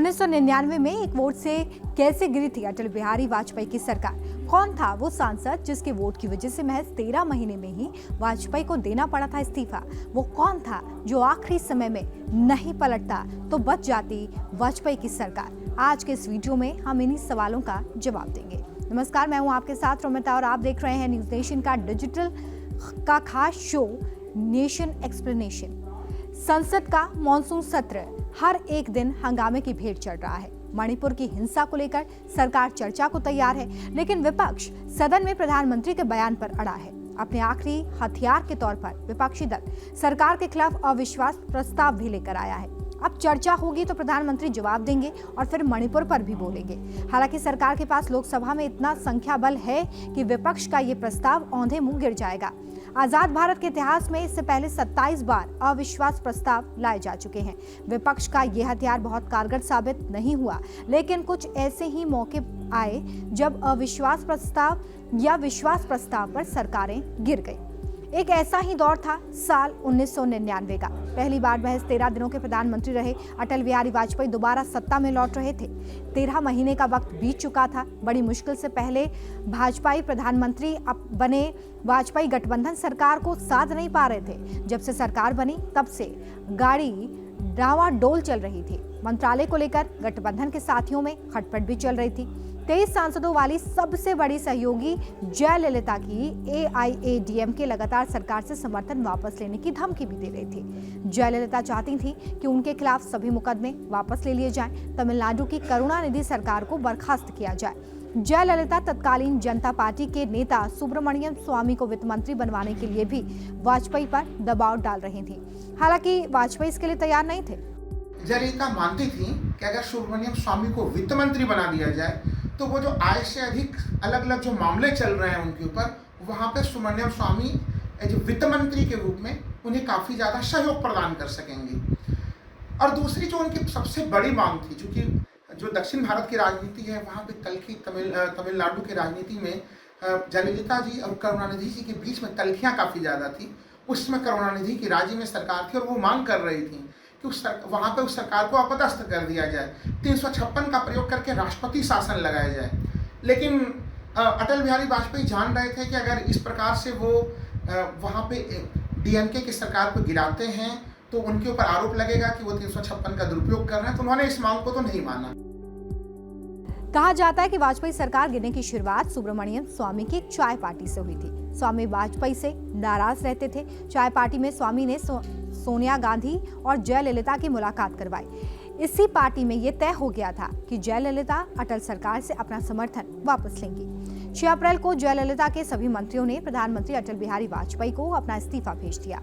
1999 में एक वोट से कैसे गिरी थी अटल बिहारी वाजपेयी की सरकार? कौन था वो सांसद जिसके वोट की वजह से महज 13 महीने में ही वाजपेयी को देना पड़ा था इस्तीफा? वो कौन था जो आखिरी समय में नहीं पलटता तो बच जाती वाजपेयी की सरकार? आज के इस वीडियो में हम इन्हीं सवालों का जवाब देंगे। नमस्कार, मैं हूं आपके साथ रोमिता और आप देख रहे हैं न्यूज नेशन का डिजिटल का खास शो नेशन एक्सप्लेनेशन। संसद का मॉनसून सत्र हर एक दिन हंगामे की भेंट चढ़ रहा है। मणिपुर की हिंसा को लेकर सरकार चर्चा को तैयार है, लेकिन विपक्ष सदन में प्रधानमंत्री के बयान पर अड़ा है। अपने आखिरी हथियार के तौर पर विपक्षी दल सरकार के खिलाफ अविश्वास प्रस्ताव भी लेकर आया है। अब चर्चा होगी तो प्रधानमंत्री जवाब देंगे और फिर मणिपुर पर भी बोलेंगे। हालांकि सरकार के पास लोकसभा में इतना संख्या बल है कि विपक्ष का ये प्रस्ताव औंधे मुंह गिर जाएगा। आजाद भारत के इतिहास में इससे पहले 27 बार अविश्वास प्रस्ताव लाए जा चुके हैं। विपक्ष का ये हथियार बहुत कारगर साबित नहीं हुआ, लेकिन कुछ ऐसे ही मौके आए जब अविश्वास प्रस्ताव या विश्वास प्रस्ताव पर सरकारें गिर गई। एक ऐसा ही दौर था साल 1999 का। पहली बार महज 13 दिनों के प्रधानमंत्री रहे अटल बिहारी वाजपेयी दोबारा सत्ता में लौट रहे थे। 13 महीने का वक्त बीत चुका था। बड़ी मुश्किल से पहले भाजपाई प्रधानमंत्री बने वाजपेयी गठबंधन सरकार को साध नहीं पा रहे थे। जब से सरकार बनी तब से गाड़ी डावाडोल चल रही थी। मंत्रालय को लेकर गठबंधन के साथियों में खटपट भी चल रही थी। 23 सांसदों वाली सबसे बड़ी सहयोगी जयललिता की एआईएडीएमके लगातार सरकार से समर्थन वापस लेने की धमकी भी दे रही थी। जयललिता चाहती थी कि उनके खिलाफ सभी मुकदमे वापस ले लिए जाएं, तमिलनाडु की करुणानिधि सरकार को बर्खास्त किया जाए। जयललिता तत्कालीन जनता पार्टी के नेता सुब्रमण्यम स्वामी को वित्त मंत्री बनवाने के लिए भी वाजपेयी पर दबाव डाल रही थी। हालांकि वाजपेयी इसके लिए तैयार नहीं थे। जयललिता मानती थी कि अगर सुब्रमण्यम स्वामी को वित्त मंत्री बना दिया जाए तो वो जो आय से अधिक अलग अलग जो मामले चल रहे हैं उनके ऊपर, वहाँ पे सुब्रमण्यम स्वामी जो वित्त मंत्री के रूप में उन्हें काफ़ी ज़्यादा सहयोग प्रदान कर सकेंगे। और दूसरी जो उनकी सबसे बड़ी मांग थी, चूँकि जो दक्षिण भारत की राजनीति है वहाँ पे तमिलनाडु की राजनीति में जयललिता जी और करुणानिधि जी के बीच में तलखियाँ काफ़ी ज़्यादा थी। उसमें करुणानिधि की राज्य में सरकार थी और वो मांग कर रही थी कि वहाँ पे उस सरकार को अपदस्थ कर दिया जाए, 356 का प्रयोग करके राष्ट्रपति शासन लगाया जाए। लेकिन अटल बिहारी वाजपेयी जान रहे थे कि अगर इस प्रकार से वो वहाँ पे डीएमके की सरकार को गिराते हैं तो उनके ऊपर आरोप लगेगा कि वो 356 का दुरुपयोग कर रहे हैं, तो उन्होंने इस मांग को तो नहीं माना। कहा जाता है कि वाजपेयी सरकार गिरने की शुरुआत सुब्रमण्यम स्वामी की एक चाय पार्टी से हुई थी। स्वामी वाजपेयी से नाराज रहते थे। चाय पार्टी में स्वामी ने सोनिया गांधी और जयललिता की मुलाकात करवाई। इसी पार्टी में यह तय हो गया था कि जयललिता अटल सरकार से अपना समर्थन वापस लेंगी। 6 अप्रैल को जयललिता के सभी मंत्रियों ने प्रधानमंत्री अटल बिहारी वाजपेयी को अपना इस्तीफा भेज दिया।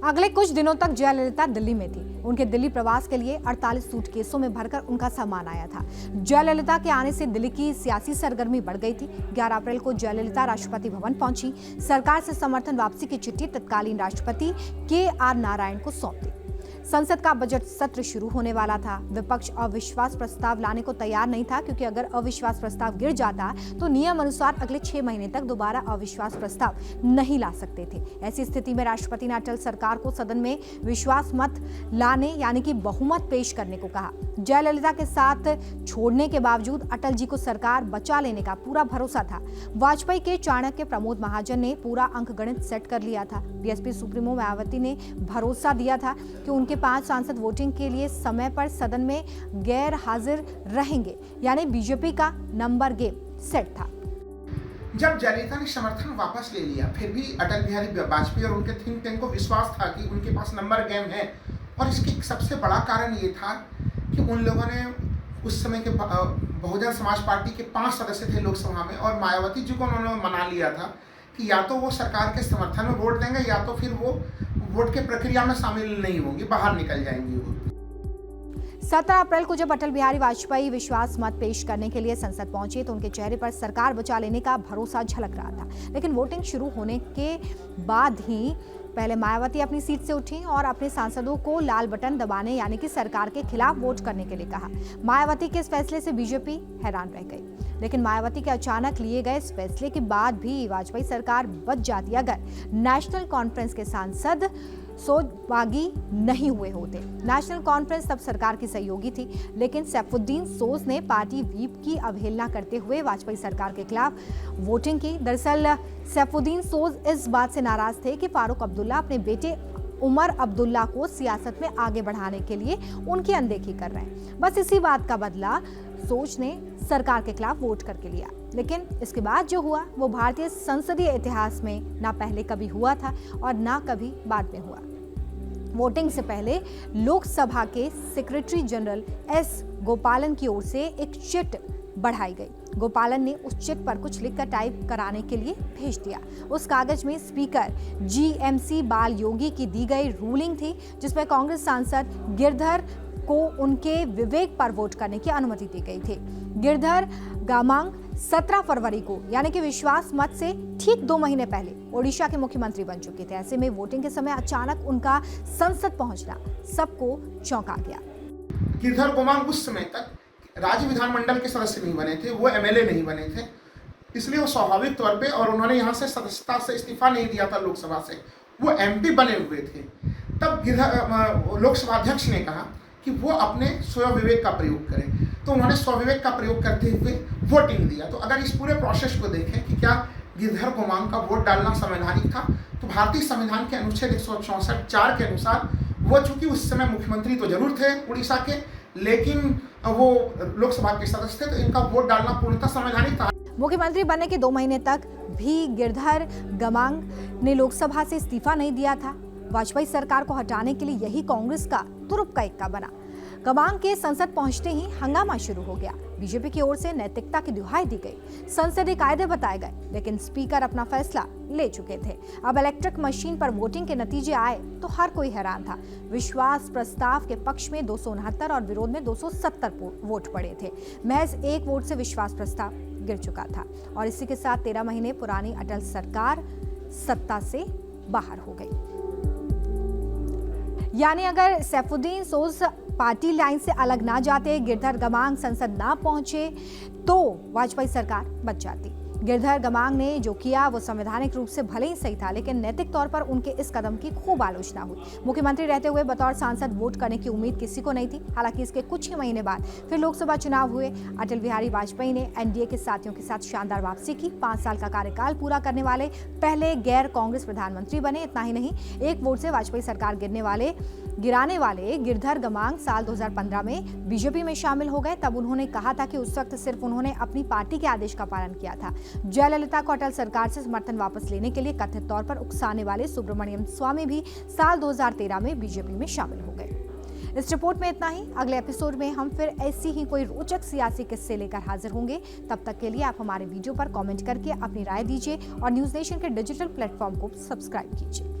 अगले कुछ दिनों तक जयललिता दिल्ली में थी। उनके दिल्ली प्रवास के लिए 48 सूटकेसों में भरकर उनका सामान आया था। जयललिता के आने से दिल्ली की सियासी सरगर्मी बढ़ गई थी। 11 अप्रैल को जयललिता राष्ट्रपति भवन पहुंची। सरकार से समर्थन वापसी की चिट्ठी तत्कालीन राष्ट्रपति के.आर. नारायण को सौंप दी। संसद का बजट सत्र शुरू होने वाला था। विपक्ष अविश्वास प्रस्ताव लाने को तैयार नहीं था, क्योंकि अगर अविश्वास प्रस्ताव गिर जाता तो नियम अनुसार अगले 6 महीने तक दोबारा अविश्वास प्रस्ताव नहीं ला सकते थे। ऐसी स्थिति में राष्ट्रपति ने अटल सरकार को सदन में विश्वास मत लाने यानी कि बहुमत पेश करने को कहा। जयललिता के साथ छोड़ने के बावजूद अटल जी को सरकार बचा लेने का पूरा भरोसा था। वाजपेयी के चाणक्य प्रमोद महाजन ने पूरा अंकगणित सेट कर लिया था। बीएसपी सुप्रीमो मायावती ने भरोसा दिया था कि उनके 5 सांसद वोटिंग के लिए समय पर सदन में गैर हाजिर रहेंगे, यानी बीजेपी का नंबर गेम सेट था। जब जयललिता ने समर्थन वापस ले लिया, फिर भी अटल बिहारी वाजपेयी और उनके थिंक टैंक को विश्वास था कि उनके पास नंबर गेम है। और इसकी सबसे बड़ा कारण ये था कि उन लोगों ने उस समय के बहुजन समाज पार्टी के 5 सदस्य थे लोकसभा में, और मायावती जी को उन्होंने मना लिया था कि या तो वो सरकार के समर्थन में वोट देंगे या तो फिर वो वोट के प्रक्रिया में शामिल नहीं होंगी, बाहर निकल जाएंगी वो। 17 अप्रैल को जब अटल बिहारी वाजपेयी विश्वास मत पेश करने के लिए संसद पहुंचे तो उनके चेहरे पर सरकार बचा लेने का भरोसा झलक रहा था। लेकिन वोटिंग शुरू होने के बाद ही पहले मायावती अपनी सीट से उठी और अपने सांसदों को लाल बटन दबाने यानी कि सरकार के खिलाफ वोट करने के लिए कहा। मायावती के इस फैसले से बीजेपी हैरान रह गई। लेकिन मायावती के अचानक लिए गए इस फैसले के बाद भी वाजपेयी सरकार बच जाती अगर नेशनल कॉन्फ्रेंस के सांसद सोज बागी नहीं हुए होते। नेशनल कॉन्फ्रेंस तब सरकार की सहयोगी थी, लेकिन सैफुद्दीन सोज ने पार्टी व्हीप की अवहेलना करते हुए वाजपेयी सरकार के खिलाफ वोटिंग की। दरअसल सैफुद्दीन सोज इस बात से नाराज थे कि फारूक अब्दुल्ला अपने बेटे उमर अब्दुल्ला को सियासत में आगे बढ़ाने के लिए उनकी अनदेखी कर रहे हैं। बस इसी बात का बदला सोच ने सरकार के खिलाफ वोट करके लिया। लेकिन इसके बाद जो हुआ वो भारतीय संसदीय इतिहास में ना पहले कभी हुआ था और ना कभी बाद में हुआ। वोटिंग से पहले लोकसभा के सेक्रेटरी जनरल एस गोपालन की ओर से एक चिट बढ़ाई गई। गोपालन ने उस चिट पर कुछ लिखकर टाइप कराने के लिए भेज दिया। उस कागज में स्पीकर जीएमसी बाल योगी की दी गई रूलिंग थी, जिसमें कांग्रेस सांसद गिरधर को उनके विवेक पर वोट करने की अनुमति दी गई थी। गिरधर गामांग 17 फरवरी को यानी कि विश्वास मत से ठीक 2 महीने पहले ओडिशा के मुख्यमंत्री बन चुके थे। ऐसे में वोटिंग के समय अचानक उनका संसद पहुंचना सबको चौंका गया। गिरधर गोमांग उस समय तक राज्य विधानमंडल के सदस्य नहीं बने थे, वो एमएलए नहीं बने थे, इसलिए वो स्वाभाविक तौर पे, और उन्होंने यहाँ से सदस्यता से इस्तीफा नहीं दिया था लोकसभा से, वो एमपी बने हुए थे। तब गिरधर लोकसभा अध्यक्ष ने कहा कि वो अपने स्वविवेक का प्रयोग करें, तो उन्होंने स्वविवेक का प्रयोग करते हुए वोटिंग दिया। तो अगर इस पूरे प्रोसेस को देखें कि क्या गिरधर गोमांग का वोट डालना संवैधानिक था, तो भारतीय संविधान के अनुच्छेद 164(4) के अनुसार वो चूंकि उस समय मुख्यमंत्री तो जरूर थे उड़ीसा के, लेकिन वो लोकसभा के सदस्य थे, तो इनका वोट डालना पूर्णतः संवैधानिक था। मुख्यमंत्री बनने के 2 महीने तक भी गिरधर गमांग ने लोकसभा से इस्तीफा नहीं दिया था। वाजपेयी सरकार को हटाने के लिए यही कांग्रेस का तुरुप का इक्का बना। गमांग के संसद पहुंचते ही हंगामा शुरू हो गया। बीजेपी की ओर से नैतिकता की दुहाई दी गई, संसदीय कायदे बताए गए, लेकिन स्पीकर अपना फैसला ले चुके थे। अब इलेक्ट्रिक मशीन पर वोटिंग के नतीजे आए तो हर कोई हैरान था। विश्वास प्रस्ताव के पक्ष में 269 और विरोध में 270 वोट पड़े थे। महज 1 वोट से विश्वास प्रस्ताव गिर चुका था और इसी के साथ 13 महीने पुरानी अटल सरकार सत्ता से बाहर हो गई। यानी अगर सैफुद्दीन सोज पार्टी लाइन से अलग ना जाते, गिरधर गमांग संसद ना पहुंचे, तो वाजपेयी सरकार बच जाती। गिरधर गमांग ने जो किया वो संवैधानिक रूप से भले ही सही था, लेकिन नैतिक तौर पर उनके इस कदम की खूब आलोचना हुई। मुख्यमंत्री रहते हुए बतौर सांसद वोट करने की उम्मीद किसी को नहीं थी। हालांकि इसके कुछ ही महीने बाद फिर लोकसभा चुनाव हुए। अटल बिहारी वाजपेयी ने एनडीए के साथियों के साथ शानदार वापसी की। 5 साल का कार्यकाल पूरा करने वाले पहले गैर कांग्रेस प्रधानमंत्री बने। इतना ही नहीं, 1 वोट से वाजपेयी सरकार गिराने वाले गिरधर गमांग साल 2015 में बीजेपी में शामिल हो गए। तब उन्होंने कहा था कि उस वक्त सिर्फ उन्होंने अपनी पार्टी के आदेश का पालन किया था। जयललिता को अटल सरकार से समर्थन वापस लेने के लिए कथित तौर पर उकसाने वाले सुब्रमण्यम स्वामी भी साल 2013 में बीजेपी में शामिल हो गए। इस रिपोर्ट में इतना ही। अगले एपिसोड में हम फिर ऐसी ही कोई रोचक सियासी किस्से लेकर हाजिर होंगे। तब तक के लिए आप हमारे वीडियो पर कमेंट करके अपनी राय दीजिए और न्यूज़ नेशन के डिजिटल प्लेटफॉर्म को सब्सक्राइब कीजिए।